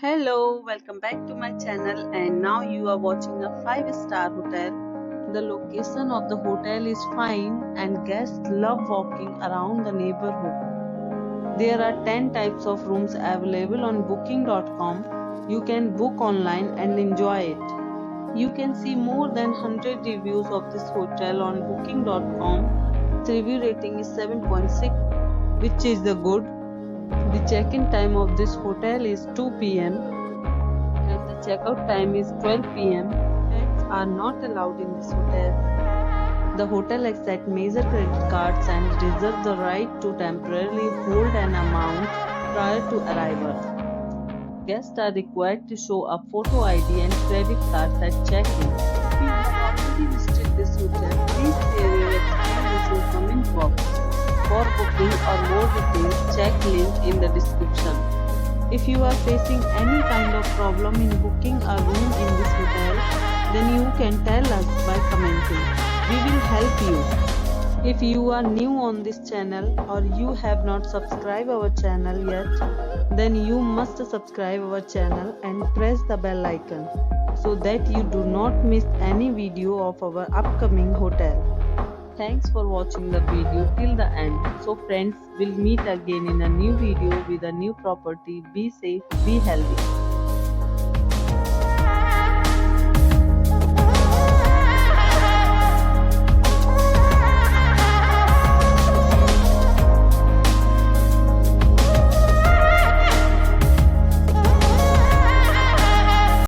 Hello, welcome back to my channel, and now you are watching a 5-star hotel. The location of the hotel is fine and guests love walking around the neighborhood. There are 10 types of rooms available on booking.com. You can book online and enjoy it. You can see more than 100 reviews of this hotel on booking.com. Its review rating is 7.6, which is the good. The check-in time of this hotel is 2 p.m. and the checkout time is 12 p.m. Pets are not allowed in this hotel. The hotel accepts major credit cards and reserves the right to temporarily hold an amount prior to arrival. Guests are required to show a photo ID and credit cards at check-in. If you have already visited this hotel, please share your experience in comment box. For booking or more details, check link in the description. If you are facing any kind of problem in booking a room in this hotel, then you can tell us by commenting. We will help you. If you are new on this channel or you have not subscribed our channel yet, then you must subscribe our channel and press the bell icon so that you do not miss any video of our upcoming hotel. Thanks for watching the video till the end. So friends, we'll meet again in a new video with a new property. Be safe, be healthy.